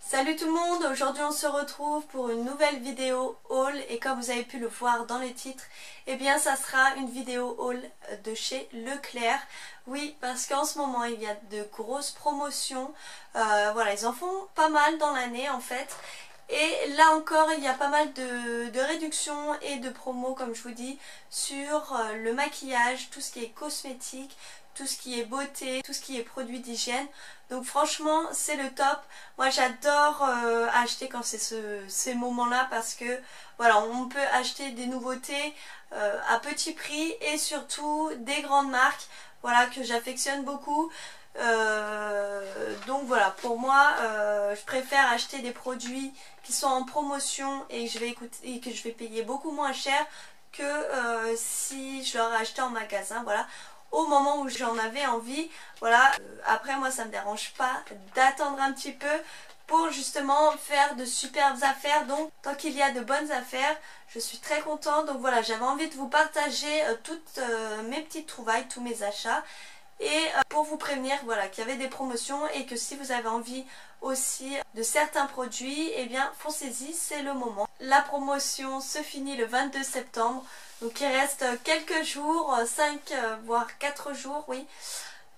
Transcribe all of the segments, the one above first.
Salut tout le monde, aujourd'hui on se retrouve pour une nouvelle vidéo haul et comme vous avez pu le voir dans le titre, eh bien ça sera une vidéo haul de chez Leclerc. Oui, parce qu'en ce moment il y a de grosses promotions, voilà, ils en font pas mal dans l'année en fait. Et là encore il y a pas mal de réductions et de promos comme je vous dis sur le maquillage, tout ce qui est cosmétique, tout ce qui est beauté, tout ce qui est produits d'hygiène. Donc franchement c'est le top. Moi j'adore acheter quand c'est ces moments-là parce que voilà, on peut acheter des nouveautés à petit prix et surtout des grandes marques, voilà, que j'affectionne beaucoup. Donc voilà, pour moi je préfère acheter des produits qui sont en promotion et que je vais payer beaucoup moins cher que si je l'aurais acheté en magasin, voilà, au moment où j'en avais envie. Voilà, après moi ça me dérange pas d'attendre un petit peu pour justement faire de superbes affaires. Donc tant qu'il y a de bonnes affaires, je suis très contente. Donc voilà, j'avais envie de vous partager toutes mes petites trouvailles, tous mes achats. Et pour vous prévenir, voilà, qu'il y avait des promotions et que si vous avez envie aussi de certains produits, eh bien foncez-y, c'est le moment. La promotion se finit le 22 septembre, donc il reste quelques jours, 5 voire 4 jours, oui.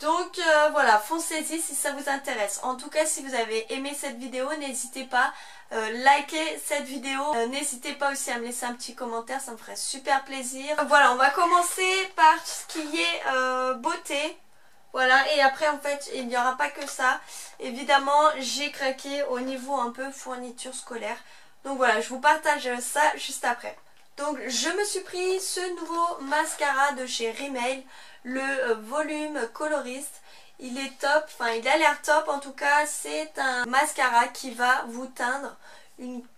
Donc voilà, foncez-y si ça vous intéresse. En tout cas, si vous avez aimé cette vidéo, n'hésitez pas à liker cette vidéo. N'hésitez pas aussi à me laisser un petit commentaire, ça me ferait super plaisir. Voilà, on va commencer par ce qui est beauté. Voilà, et après en fait il n'y aura pas que ça. Évidemment j'ai craqué au niveau un peu fourniture scolaire. Donc voilà, je vous partage ça juste après. Donc je me suis pris ce nouveau mascara de chez Rimmel, le volume coloriste. Il est top, enfin il a l'air top en tout cas. C'est un mascara qui va vous teindre,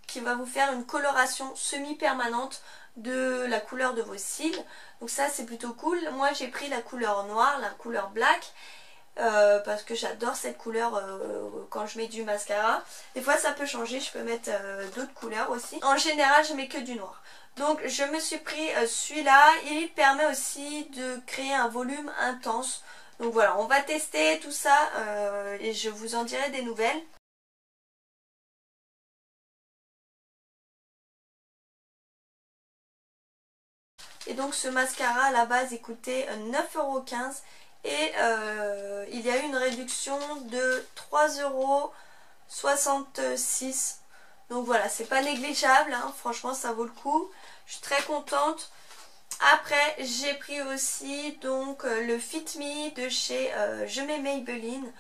qui va vous faire une coloration semi-permanente de la couleur de vos cils. Donc ça c'est plutôt cool. Moi j'ai pris la couleur noire, la couleur black, parce que j'adore cette couleur quand je mets du mascara. Des fois ça peut changer, je peux mettre d'autres couleurs aussi. En général je mets que du noir. Donc je me suis pris celui-là. Il permet aussi de créer un volume intense. Donc voilà, on va tester tout ça et je vous en dirai des nouvelles. Et donc ce mascara à la base il coûtait 9,15 € et il y a eu une réduction de 3,66 €. Donc voilà, c'est pas négligeable, hein, franchement ça vaut le coup. Je suis très contente. Après j'ai pris aussi donc le Fit Me de chez Je mets Maybelline.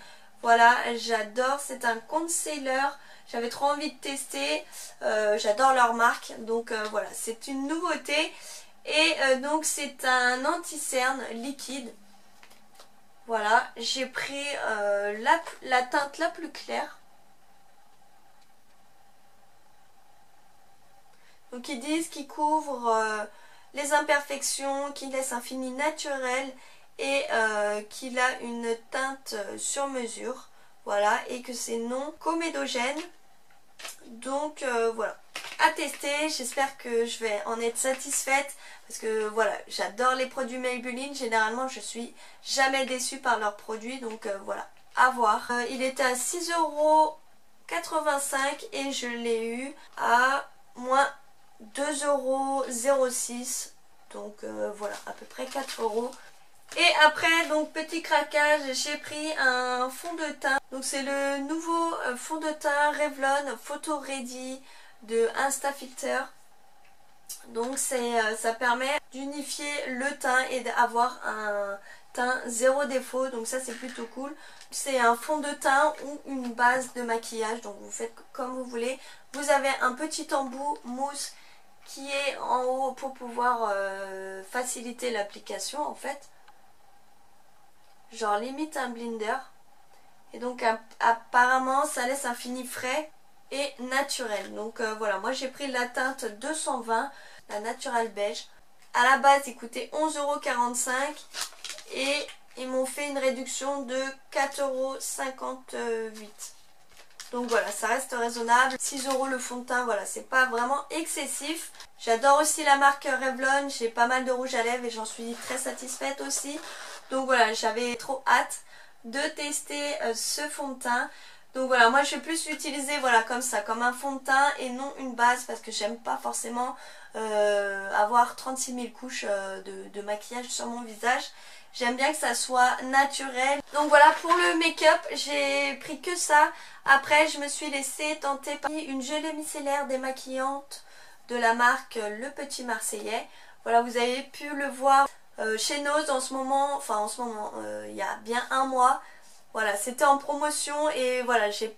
Voilà, j'adore, c'est un concealer. J'avais trop envie de tester. J'adore leur marque. Donc voilà, c'est une nouveauté. Et donc c'est un anti-cerne liquide. Voilà, j'ai pris la teinte la plus claire. Donc ils disent qu'il couvre les imperfections, qu'il laisse un fini naturel et qu'il a une teinte sur mesure. Voilà, et que c'est non comédogène. Donc voilà, à tester, j'espère que je vais en être satisfaite parce que voilà, j'adore les produits Maybelline, généralement je suis jamais déçue par leurs produits, donc voilà, à voir. Il était à 6,85 € et je l'ai eu à moins 2,06 €, donc voilà, à peu près 4 €. Et après, donc petit craquage, j'ai pris un fond de teint. Donc c'est le nouveau fond de teint Revlon Photo Ready de Instafilter. Donc ça permet d'unifier le teint et d'avoir un teint zéro défaut. Donc ça c'est plutôt cool. C'est un fond de teint ou une base de maquillage. Donc vous faites comme vous voulez. Vous avez un petit embout mousse qui est en haut pour pouvoir faciliter l'application en fait. Genre limite un blender. Et donc apparemment ça laisse un fini frais et naturel. Donc voilà, moi j'ai pris la teinte 220, la Natural Beige. À la base il coûtait 11,45 € et ils m'ont fait une réduction de 4,58 €. Donc voilà, ça reste raisonnable. 6 € le fond de teint, voilà, c'est pas vraiment excessif. J'adore aussi la marque Revlon, j'ai pas mal de rouge à lèvres et j'en suis très satisfaite aussi. Donc voilà, j'avais trop hâte de tester ce fond de teint. Donc voilà, moi je vais plus l'utiliser voilà, comme ça, comme un fond de teint et non une base parce que j'aime pas forcément avoir 36 000 couches de maquillage sur mon visage. J'aime bien que ça soit naturel. Donc voilà, pour le make-up, j'ai pris que ça. Après, je me suis laissée tenter par une gelée micellaire démaquillante de la marque Le Petit Marseillais. Voilà, vous avez pu le voir chez Nose en ce moment, enfin en ce moment, il y a bien un mois. Voilà, c'était en promotion et voilà, je l'ai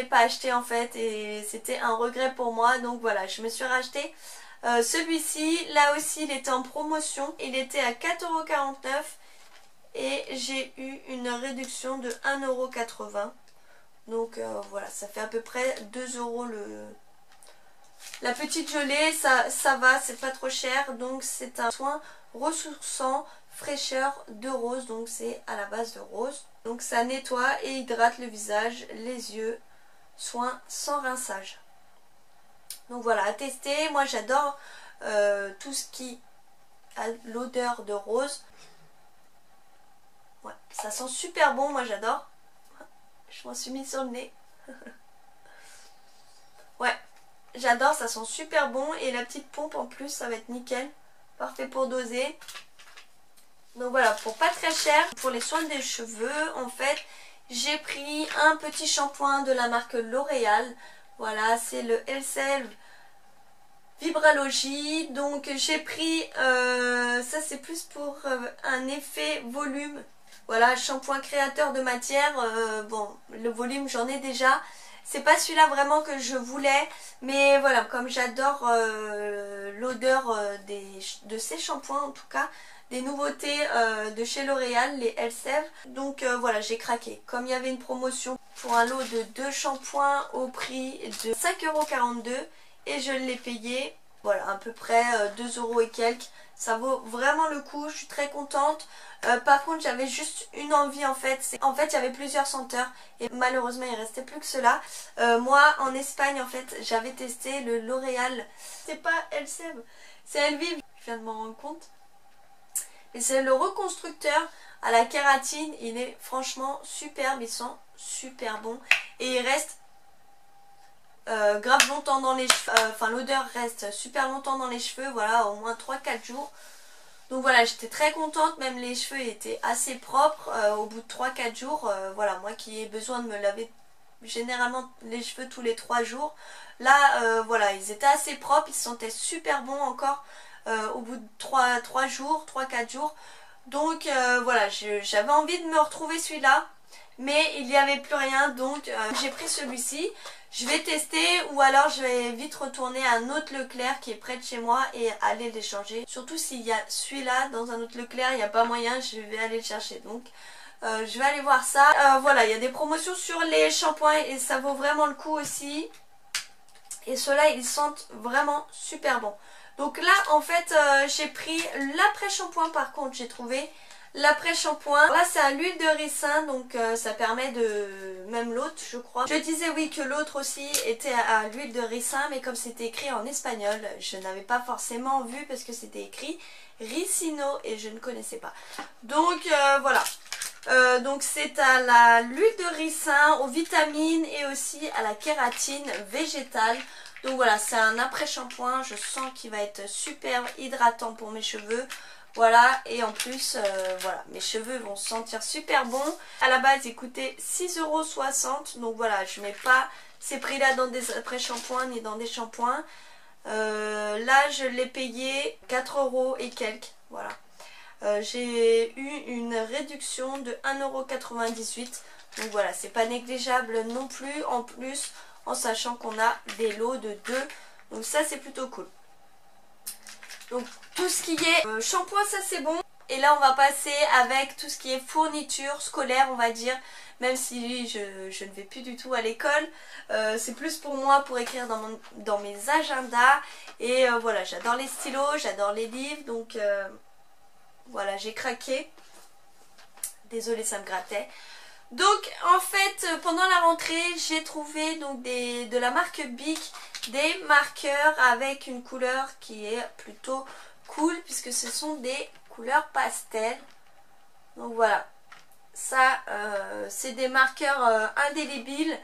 pas acheté en fait et c'était un regret pour moi. Donc voilà, je me suis racheté celui-ci. Là aussi, il était en promotion. Il était à 4,49 € et j'ai eu une réduction de 1,80 €. Donc voilà, ça fait à peu près 2 € la petite gelée. Ça va, c'est pas trop cher. Donc c'est un soin ressourçant fraîcheur de rose, donc c'est à la base de rose. Donc ça nettoie et hydrate le visage, les yeux, soin sans rinçage. Donc voilà, à tester. Moi j'adore tout ce qui a l'odeur de rose. Ouais, ça sent super bon, moi j'adore. Je m'en suis mis sur le nez. Ouais, j'adore, ça sent super bon et la petite pompe en plus, ça va être nickel. Parfait pour doser. Donc voilà, pour pas très cher, pour les soins des cheveux, en fait, j'ai pris un petit shampoing de la marque L'Oréal. Voilà, c'est le Elseve Vibralogie. Donc j'ai pris, ça c'est plus pour un effet volume. Voilà, shampoing créateur de matière. Bon, le volume j'en ai déjà. C'est pas celui-là vraiment que je voulais, mais voilà, comme j'adore l'odeur de ces shampoings en tout cas, des nouveautés de chez L'Oréal, les Elseve. Donc voilà, j'ai craqué. Comme il y avait une promotion pour un lot de 2 shampoings au prix de 5,42 € et je l'ai payé, voilà, à peu près 2 € et quelques. Ça vaut vraiment le coup, je suis très contente. Par contre, j'avais juste une envie en fait. En fait, il y avait plusieurs senteurs et malheureusement, il restait plus que cela. Moi, en Espagne, en fait, j'avais testé le L'Oréal. C'est pas Elseve, c'est Elvive. Je viens de m'en rendre compte. Et c'est le reconstructeur à la kératine. Il est franchement superbe, il sent super bon. Et il reste grave longtemps dans les cheveux. Enfin, l'odeur reste super longtemps dans les cheveux. Voilà, au moins 3-4 jours. Donc voilà, j'étais très contente. Même les cheveux étaient assez propres au bout de 3-4 jours. Voilà, moi qui ai besoin de me laver généralement les cheveux tous les 3 jours. Là, voilà, ils étaient assez propres. Ils se sentaient super bons encore. Au bout de 3 jours, 3-4 jours. Donc voilà, j'avais envie de me retrouver celui-là, mais il n'y avait plus rien, donc j'ai pris celui-ci. Je vais tester ou alors je vais vite retourner à un autre Leclerc qui est près de chez moi et aller l'échanger. Surtout s'il y a celui-là dans un autre Leclerc, il n'y a pas moyen, je vais aller le chercher. Donc je vais aller voir ça. Voilà, il y a des promotions sur les shampoings et ça vaut vraiment le coup aussi. Et ceux-là, ils sentent vraiment super bon. Donc là, en fait, j'ai pris l'après-shampoing par contre, j'ai trouvé l'après-shampoing. Là, c'est à l'huile de ricin, donc ça permet de... Même l'autre, je crois. Je disais oui que l'autre aussi était à l'huile de ricin, mais comme c'était écrit en espagnol, je n'avais pas forcément vu parce que c'était écrit ricino et je ne connaissais pas. Donc voilà. Donc c'est à l'huile de ricin, aux vitamines et aussi à la kératine végétale. Donc voilà, c'est un après-shampoing, je sens qu'il va être super hydratant pour mes cheveux. Voilà, et en plus, voilà, mes cheveux vont se sentir super bons. À la base, il coûtait 6,60 €, donc voilà, je mets pas ces prix-là dans des après-shampoings ni dans des shampoings. Là, je l'ai payé 4 € et quelques, voilà. J'ai eu une réduction de 1,98 €, donc voilà, c'est pas négligeable non plus, en plus en sachant qu'on a des lots de 2, donc ça c'est plutôt cool. Donc tout ce qui est shampoing, ça c'est bon. Et là on va passer avec tout ce qui est fourniture scolaire, on va dire. Même si je ne vais plus du tout à l'école, c'est plus pour moi pour écrire dans mes agendas. Et voilà, j'adore les stylos, j'adore les livres, donc voilà, j'ai craqué. Désolée, ça me grattait. Donc en fait pendant la rentrée j'ai trouvé donc de la marque Bic des marqueurs avec une couleur qui est plutôt cool puisque ce sont des couleurs pastel. Donc voilà, Ça, c'est des marqueurs indélébiles.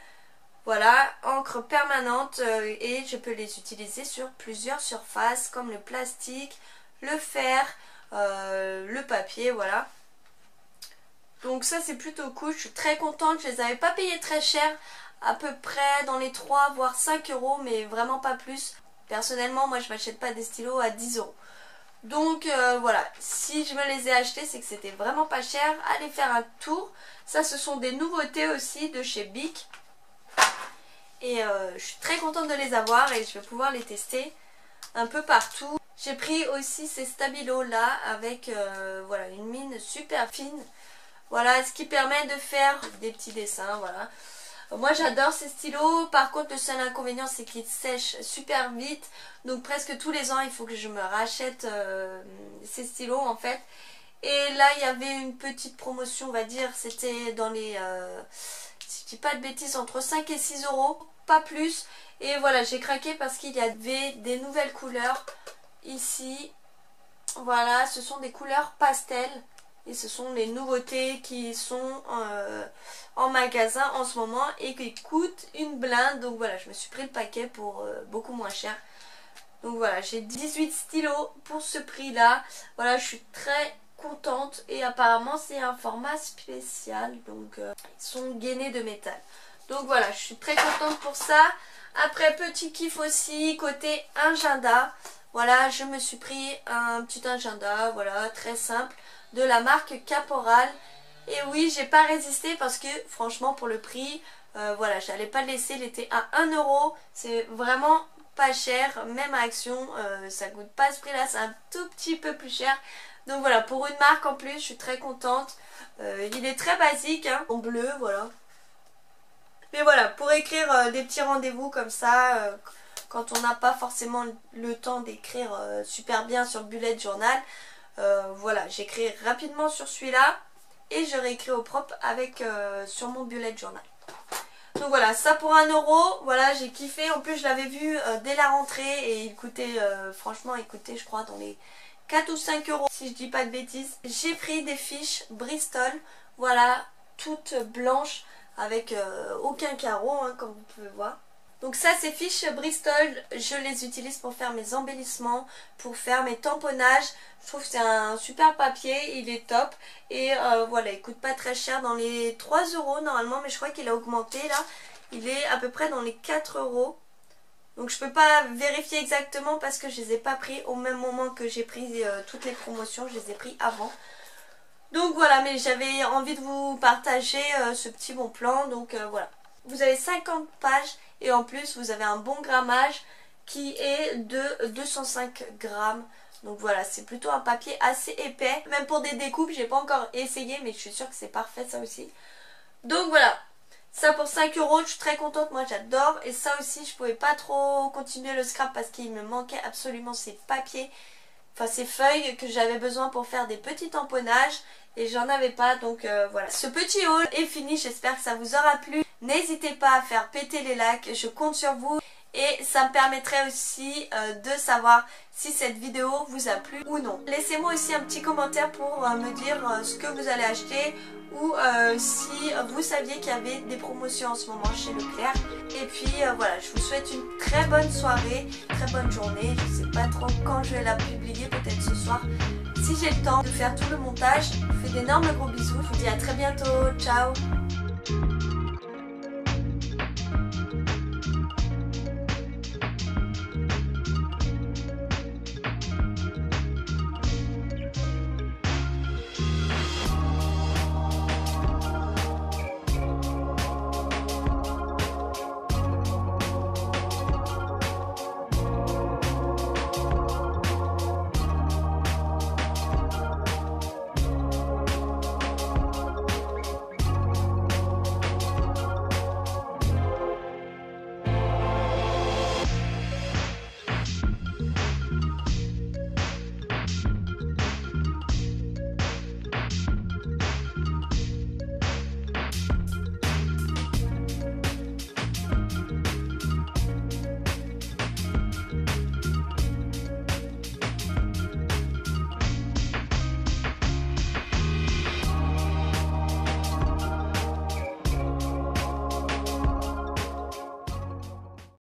Voilà, encre permanente et je peux les utiliser sur plusieurs surfaces comme le plastique, le fer, le papier, voilà. Donc ça c'est plutôt cool, je suis très contente, je les avais pas payés très cher, à peu près dans les 3 voire 5 euros, mais vraiment pas plus. Personnellement, moi je m'achète pas des stylos à 10 euros. Donc voilà, si je me les ai achetés, c'est que c'était vraiment pas cher. Allez faire un tour. Ça, ce sont des nouveautés aussi de chez Bic. Et je suis très contente de les avoir et je vais pouvoir les tester un peu partout. J'ai pris aussi ces stabilos là avec voilà, une mine super fine. Voilà, ce qui permet de faire des petits dessins, voilà. Moi j'adore ces stylos, par contre le seul inconvénient c'est qu'ils sèchent super vite. Donc presque tous les ans il faut que je me rachète ces stylos en fait. Et là il y avait une petite promotion, on va dire, c'était dans les, si je dis pas de bêtises, entre 5 et 6 euros, pas plus. Et voilà, j'ai craqué parce qu'il y avait des nouvelles couleurs ici. Voilà, ce sont des couleurs pastel. Et ce sont les nouveautés qui sont en magasin en ce moment et qui coûtent une blinde. Donc voilà, je me suis pris le paquet pour beaucoup moins cher. Donc voilà, j'ai 18 stylos pour ce prix là. Voilà, je suis très contente et apparemment c'est un format spécial. Donc ils sont gainés de métal. Donc voilà, je suis très contente pour ça. Après, petit kiff aussi côté agenda. Voilà, je me suis pris un petit agenda, voilà, très simple, de la marque Caporal. Et oui, j'ai pas résisté parce que franchement pour le prix, voilà, j'allais pas le laisser, il était à 1 euro. C'est vraiment pas cher, même à Action, ça coûte pas ce prix là, c'est un tout petit peu plus cher. Donc voilà, pour une marque en plus, je suis très contente. Il est très basique, hein, en bleu, voilà. Mais voilà, pour écrire des petits rendez-vous comme ça, quand on n'a pas forcément le temps d'écrire super bien sur le bullet journal, voilà, j'écris rapidement sur celui-là et je réécris au propre avec sur mon bullet journal. Donc voilà, ça pour 1 euro, voilà, j'ai kiffé. En plus, je l'avais vu dès la rentrée et il coûtait, franchement, il coûtait, je crois, dans les 4 ou 5 euros, si je dis pas de bêtises. J'ai pris des fiches Bristol, voilà, toutes blanches, avec aucun carreau, hein, comme vous pouvez voir. Donc ça, ces fiches Bristol, je les utilise pour faire mes embellissements, pour faire mes tamponnages. Je trouve que c'est un super papier, il est top. Et voilà, il coûte pas très cher, dans les 3 euros normalement, mais je crois qu'il a augmenté là. Il est à peu près dans les 4 euros. Donc je peux pas vérifier exactement parce que je les ai pas pris au même moment que j'ai pris toutes les promotions, je les ai pris avant. Donc voilà, mais j'avais envie de vous partager ce petit bon plan, donc voilà. Vous avez 50 pages et en plus vous avez un bon grammage qui est de 205 grammes. Donc voilà, c'est plutôt un papier assez épais. Même pour des découpes, j'ai pas encore essayé, mais je suis sûre que c'est parfait ça aussi. Donc voilà, ça pour 5 euros, je suis très contente, moi j'adore. Et ça aussi, je pouvais pas trop continuer le scrap parce qu'il me manquait absolument ces papiers, enfin ces feuilles que j'avais besoin pour faire des petits tamponnages. Et j'en avais pas, donc voilà. Ce petit haul est fini, j'espère que ça vous aura plu. N'hésitez pas à faire péter les likes, je compte sur vous. Et ça me permettrait aussi de savoir si cette vidéo vous a plu ou non. Laissez-moi aussi un petit commentaire pour me dire ce que vous allez acheter ou si vous saviez qu'il y avait des promotions en ce moment chez Leclerc. Et puis voilà, je vous souhaite une très bonne soirée, très bonne journée. Je sais pas trop quand je vais la publier, peut-être ce soir. Si j'ai le temps de faire tout le montage, je vous fais d'énormes gros bisous. Je vous dis à très bientôt. Ciao!